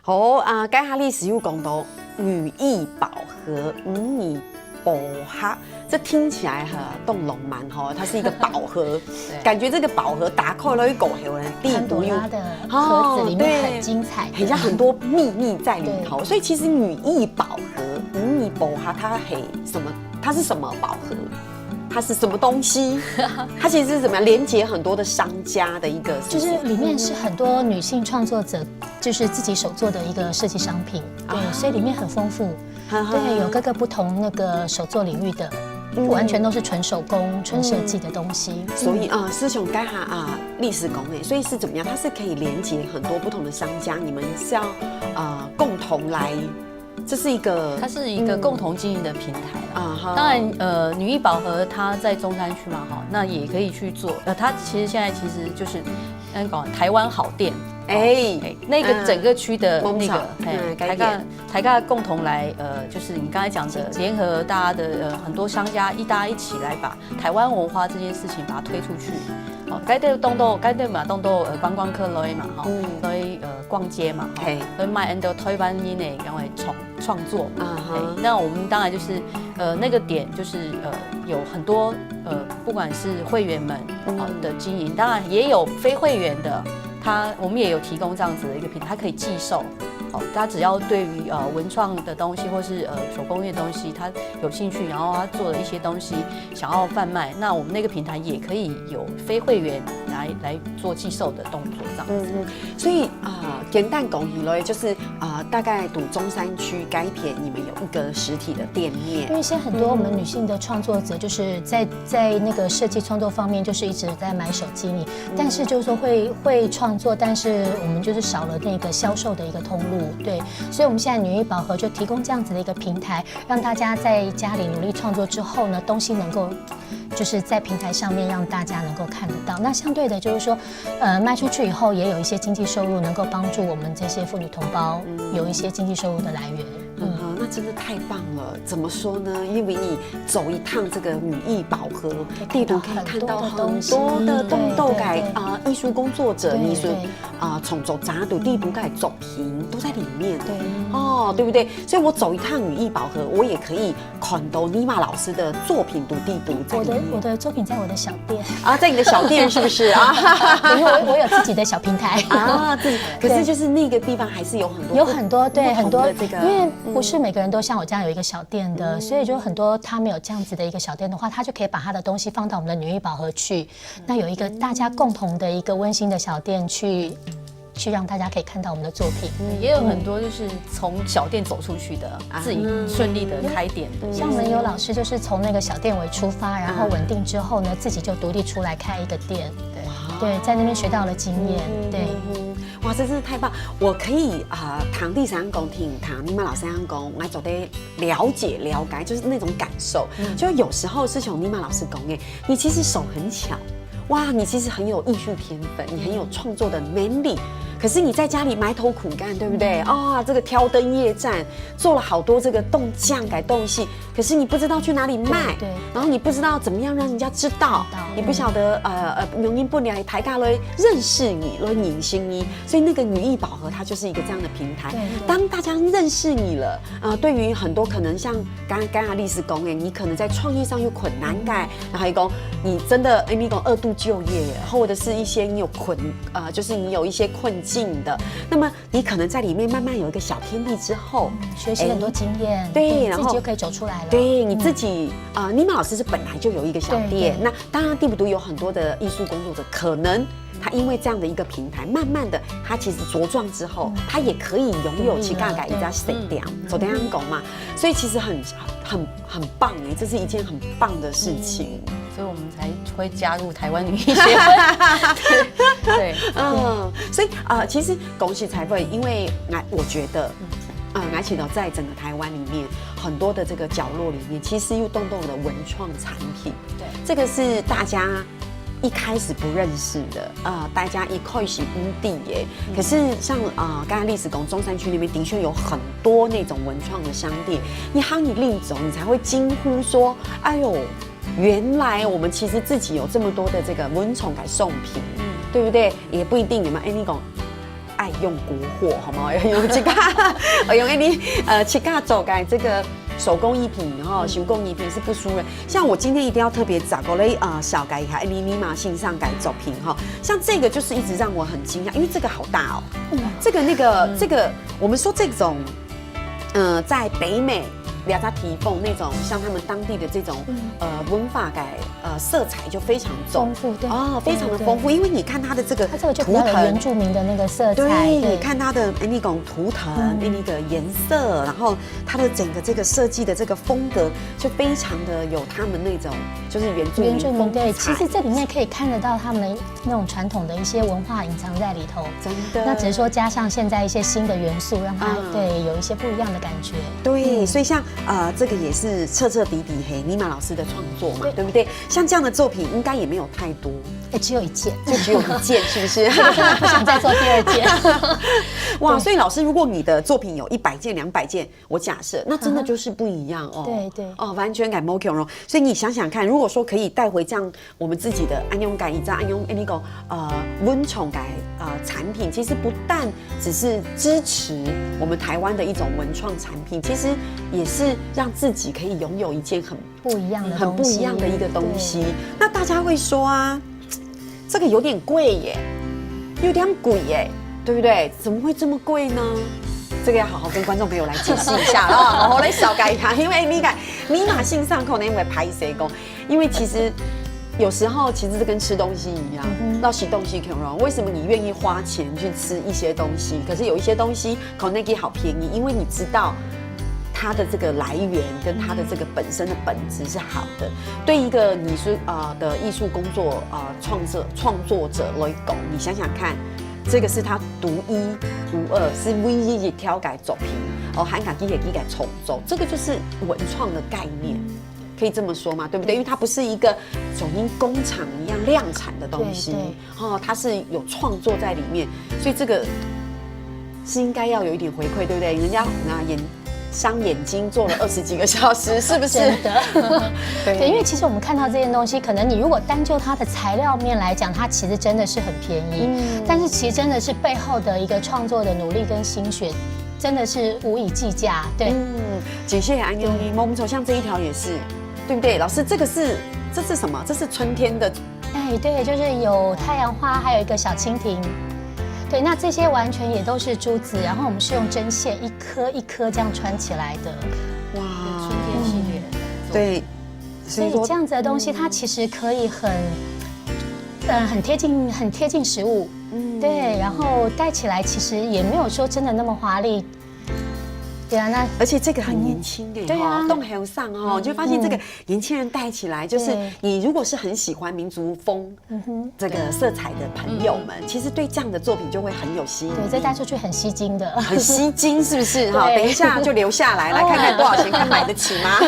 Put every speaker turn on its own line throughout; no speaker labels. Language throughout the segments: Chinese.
好啊，该哈历史又讲到语义饱和，语义饱哈，这听起来很动容蛮哈，它是一个饱和，感觉这个饱和打开了一狗后呢，
潘朵拉的盒子里面很精彩，
很像很多秘密在里头，所以其实语义饱和，语义饱哈，它很什么？它是什么饱和？它是什么东西？它其实是怎么样连接很多的商家的一个，
就是里面是很多女性创作者，就是自己手做的一个设计商品，对，所以里面很丰富，对，有各个不同那个手作领域的。完全都是纯手工、纯设计的东西，
所以师兄该哈历史工所以是怎么样？它是可以连接很多不同的商家，你们是要共同来。这是一个，
它是一个共同经营的平台啦。当然，女艺宝盒它在中山区嘛，哈，那也可以去做。它其实现在其实就是台湾好店，那个整个区的那个台尬共同来，就是你刚才讲的，联合大家的很多商家大家一起来把台湾文化这件事情把它推出去。哦，该对东都观光客来嘛，哈，来逛街嘛，哈，来卖很多台湾的呢，然后创作那我们当然就是那个点就是有很多不管是会员们的经营，当然也有非会员的，我们也有提供这样子的一个平台，它可以寄售。他只要对于文创的东西或是手工业的东西，他有兴趣，然后他做了一些东西想要贩卖，那我们那个平台也可以有非会员来做寄售的动作，这样子。
所以简单讲起来就是大概赌中山区该片你们有一个实体的店面，
因为现在很多我们女性的创作者就是在那个设计创作方面就是一直在买手机里，但是就是说会创作，但是我们就是少了那个销售的一个通路。对，所以我们现在女艺宝盒就提供这样子的一个平台，让大家在家里努力创作之后呢，东西能够就是在平台上面让大家能够看得到。那相对的就是说，卖出去以后也有一些经济收入，能够帮助我们这些妇女同胞有一些经济收入的来源。
那真的太棒了！怎么说呢？因为你走一趟这个女艺宝盒地图，可以看到很多的动豆改艺术工作者，艺术从走杂的地图改作品都在里面。对不对？所以我走一趟女艺宝盒，我也可以看到妮玛老师的作品读地图在里面。
我的作品在我的小店
在你的小店是不是
因为我有自己的小平台
可是就是那个地方还是有很多
对很多这个，因为不是每个人都像我这样有一个小店的，所以就很多他没有这样子的一个小店的话，他就可以把他的东西放到我们的女艺宝盒去，那有一个大家共同的一个温馨的小店去让大家可以看到我们的作品。
也有很多就是从小店走出去的，自己顺利的开店的。
像我们有老师就是从那个小店为出发，然后稳定之后呢，自己就独立出来开一个店。对，在那边学到了经验。对。
哇，这真的太棒！我可以堂弟三公听堂你们老三公，我走得了解就是那种感受。就有时候是从你们老师讲你其实手很巧，哇，你其实很有艺术天分，你很有创作的能力。可是你在家里埋头苦干，对不对？这个挑灯夜战，做了好多这个动酱改动戏，可是你不知道去哪里卖，对，然后你不知道怎么样让人家知道，你不晓得容易不了台大来认识你，来引心你，所以那个女艺宝盒它就是一个这样的平台。当大家认识你了，对于很多可能像刚刚历史讲你可能在创业上有困难感，然后讲你真的你讲二度就业，或者是一些你有就是你有一些困境的，那么你可能在里面慢慢有一个小天地之后，
学习很多经验，
对，然后
自己就可以走出来了。
对，你自己妮玛老师是本来就有一个小店，那当然地不都有很多的艺术工作者，可能他因为这样的一个平台，慢慢的他其实茁壮之后，他也可以拥有其他改一家水店，走这样讲嘛，所以其实很棒这是一件很棒的事情。
所以我们才会加入台湾女艺协会。对，
所以其实恭喜才会，因为我觉得，而且呢，在整个台湾里面，很多的这个角落里面，其实又动的文创产品，对，这个是大家一开始不认识的大家一开始污地耶。可是像刚才历史宫中山区那边的确有很多那种文创的商店，你另走，你才会惊呼说：“哎呦！”原来我们其实自己有这么多的这个文创改送品，对不对？也不一定有没有？你讲爱用国货，好吗？用这个，用你七个做改这个手工艺品，手工艺品是不输人。像我今天一定要特别找过来小改一下，尼玛信上改作品哈，像这个就是一直让我很惊讶，因为这个好大哦，这个我们说这种，在北美。两家提供那种像他们当地的这种文化改色彩就非常重
丰富，对
非常的丰富，因为你看它的这个
就比较有原住民的那个色彩，
对，你看它的那种图腾，那个颜色，然后它的整个这个设计的这个风格就非常的有他们那种就是原住民
对，其实这里面可以看得到他们的那种传统的一些文化隐藏在里头，
真的。
那只是说加上现在一些新的元素，让它对有一些不一样的感觉。
对，所以像这个也是彻彻底底尼玛老师的创作嘛，对不对？像这样的作品应该也没有太多，
只有一件，
就只有一件，是不是？
真的不想再做第二件。
哇，所以老师，如果你的作品有100件、200件，我假设那真的就是不一样哦。
对
完全改 Moki 容。所以你想想看，如果说可以带回这样我们自己的安用改一张安用那个温宠改产品，其实不但只是支持我们台湾的一种文创产品，其实也是让自己可以拥有一件很
不一样的、
很不一样的一个东西。那大家会说啊，这个有点贵耶，有点贵耶，对不对？怎么会这么贵呢？这个要好好跟观众朋友来解释一下啊，好好来小改一下，因为尼玛性上可能因为拍谁工，因为其实有时候其实是跟吃东西一样，到洗东西可能为什么你愿意花钱去吃一些东西，可是有一些东西可能好便宜，因为你知道它的这个来源跟它的这个本身的本质是好的。对一个你是的艺术工作创作者来讲，你想想看。这个是他独一无二，是唯一一挑改作品韩卡基也改重奏，这个就是文创的概念，可以这么说嘛，对不对？因为它不是一个总跟工厂一样量产的东西，它是有创作在里面，所以这个是应该要有一点回馈，对不对？人家伤眼睛做了20几个小时，是不是？
真的，对，因为其实我们看到这件东西，可能你如果单就它的材料面来讲，它其实真的是很便宜，但是其实真的是背后的一个创作的努力跟心血，真的是无以计价。对，
谢谢安妞妮，我们走向这一条也是，对不对？老师，这是什么？这是春天的，
对，就是有太阳花，还有一个小蜻蜓。对，那这些完全也都是珠子，然后我们是用针线一颗一颗这样穿起来的。
哇，春天系列。
对，
所以这样子的东西，它其实可以很贴近食物。对，然后戴起来其实也没有说真的那么华丽。对啊，那
而且这个很年轻
对啊，
动很上你就发现这个年轻人戴起来，就是你如果是很喜欢民族风这个色彩的朋友们，其实对这样的作品就会很有吸引力。
对，这带出去很吸睛的，
很吸睛，是不是？哈，等一下就留下来，来看看多少钱，看买得起吗？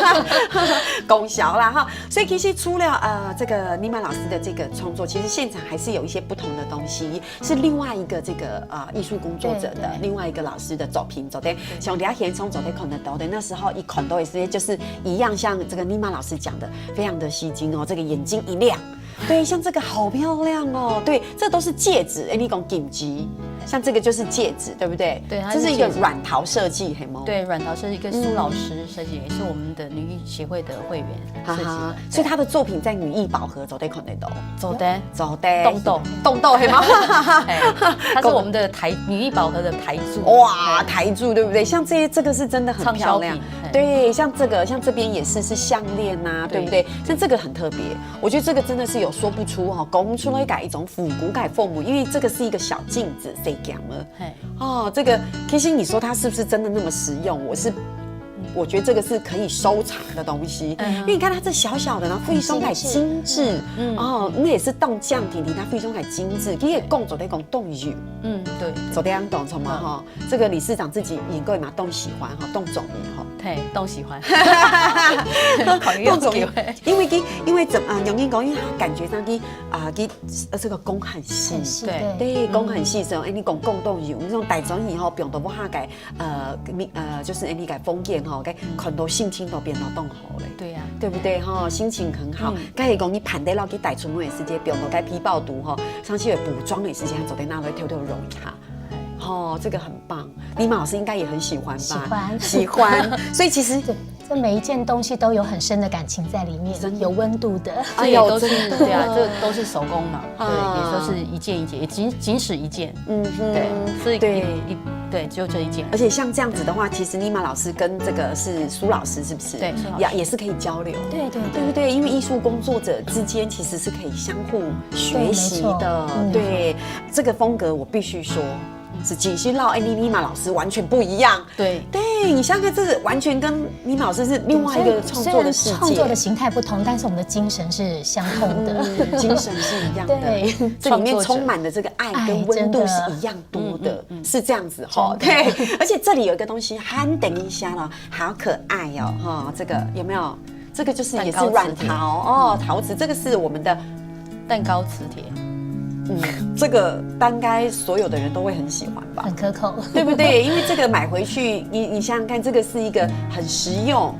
供销啦哈。所以其实除了这个尼玛老师的这个创作，其实现场还是有一些不同的东西，是另外一个这个艺术工作者的另外一个老师的作品，昨天像李亚贤从昨天看得到的，那时候一看到也是就是一样，像这个尼玛老师讲的，非常的吸睛哦，这个眼睛一亮。对，像这个好漂亮哦，对，这都是戒指，你讲顶级，像这个就是戒指，对不对？
对，
这是一个软陶设计，黑猫。
对，软陶设计跟苏老师设计，也是我们的女艺协会的会员设计的。
所以他的作品在女艺宝盒走得看得到，
走的，
动豆，黑猫。
它是我们的女艺宝盒的台柱。
哇，台柱对不对？像这个是真的很漂亮。对，像这边也是项链呐，对不对？像这个很特别，我觉得这个真的是有说不出讲不出来改一种复古改父母，因为这个是一个小镜子，谁讲了？这个其实你说它是不是真的那么实用？我觉得这个是可以收藏的东西，因为你看它这小小的，然后费松改精致，那也是动降体，它费松改精致，其实也供走的讲动语，
对，
走的样懂什么这个理事长自己演过嘛，动喜欢动总语
对，动喜欢，
动总语，因为怎永英讲，因为他感觉上这个工很细，对，工很细时候，你讲共动语，我们这种大总语变得不下改就是你改封建该很多心情都变到动好嘞，
对呀，
对不对心情很好，该讲你盘得了去带出门的时间，变到该批报读上去的补妆的时间，走在那里跳容易哈。哦，这个很棒，妮玛老师应该也很喜欢吧？
喜欢。
所以其实
这每一件东西都有很深的感情在里面，有温度的。
这也都是对啊，这都是手工嘛，对，也都是一件一件，也仅使一件，对，所以对，只有这一件。
而且像这样子的话，其实妮玛老师跟这个是苏老师，是不是？
对，
也是可以交流。
对
不对？因为艺术工作者之间其实是可以相互学习的。对，这个风格我必须说。是锦溪绕妮玛老师完全不一样，
对，
你想想，这是完全跟妮玛老师是另外一个创作的世界，
创作的形态不同，但是我们的精神是相通的，
精神是一样的，
对，
这里面充满的这个爱跟温度是一样多的，是这样子哈，对，而且这里有一个东西，等一下了，好可爱哦，哈，这个有没有？这个就是也是软陶陶瓷，这个是我们的
蛋糕磁铁。
这个应该所有的人都会很喜欢吧，
很可口，
对不对？因为这个买回去，你想想看，这个是一个很实用，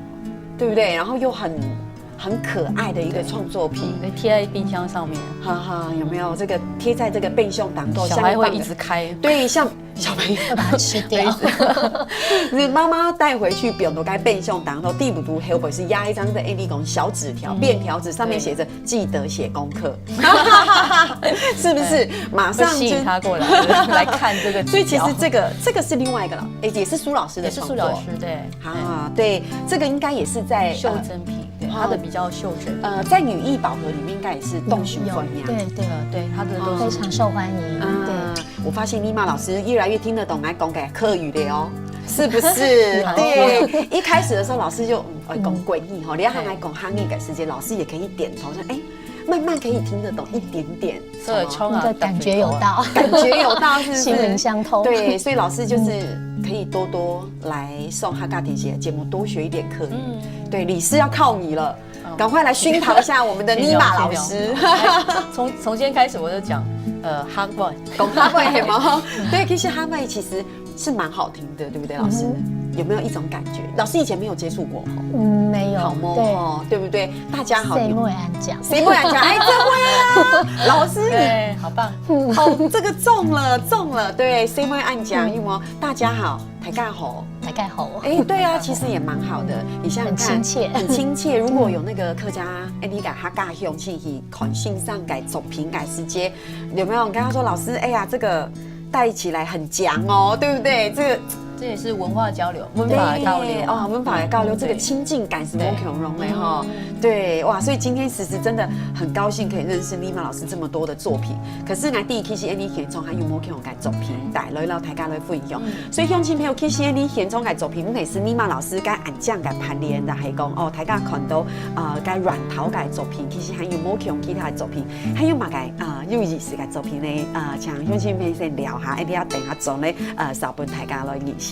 对不对？然后又很可爱的一个创作品，
贴在冰箱上面，
哈哈，有没有这个贴在这个备胸档头？
小孩会一直开，
对，像小朋友
会把它吃掉。
你妈妈带回去，表都该备胸档头，第五读黑本是压一张的 A D 公小纸条，便条纸上面写着记得写功课，是不是？马上
吸引他过来看这个。
所以其实这个是另外一个了，也是苏老师的创作，
也是苏老师对
啊，对，这个应该也是在
袖珍品，它的比较袖珍。
在女艺宝盒里面应该也是动巡分呀，
对，它的都
非常受欢迎。对，
我发现妮玛老师越来越听得懂来讲给客语的哦，是不是？对，一开始的时候老师就讲诡异哈，你要还来讲汉语改时间，老师也可以点头说慢慢可以听得懂一点点，
所以
那个感觉有到，
是不是？
心灵相通。
对，所以老师就是可以多多来送哈嘎提姐节目，多学一点课语。对，李师要靠你了，赶快来熏陶一下我们的妮玛老师。
从今天开始我就讲哈外，
讲哈外吗？对，其实哈外其实是蛮好听的，对不对，老师？有没有一种感觉？老师以前没有接触过
没有。
好吗？对不对？大家好，
谁不会安讲？
谁不会安讲？这会啊！老师，
对，好棒，
好，这个中了，对，谁不会安讲？有没有？大家好，大家好。对啊，其实也蛮好的。你想想看，很亲切。如果有那个客家，你改哈嘎用去看欣赏改作品改时间，有没有？你跟他说，老师，这个带起来很强哦，对不对？
这也是文化交流，文法的交流
哦，文法的交流，这个亲近感是不可容的哈。对，哇，所以今天其实真的很高兴可以认识妮玛老师这么多的作品。可是呢，第一其实你现场还有冇看我嘅作品带来到大家来分享。所以乡亲朋友，其实你现场嘅作品，也是妮玛老师嘅按酱嘅排练的，系讲大家看到嘅软陶嘅作品，其实还有冇看其他嘅作品，还有嘛嘅有意思嘅作品呢？像乡亲朋友先聊下，一定要等下做呢，稍本大家来认识。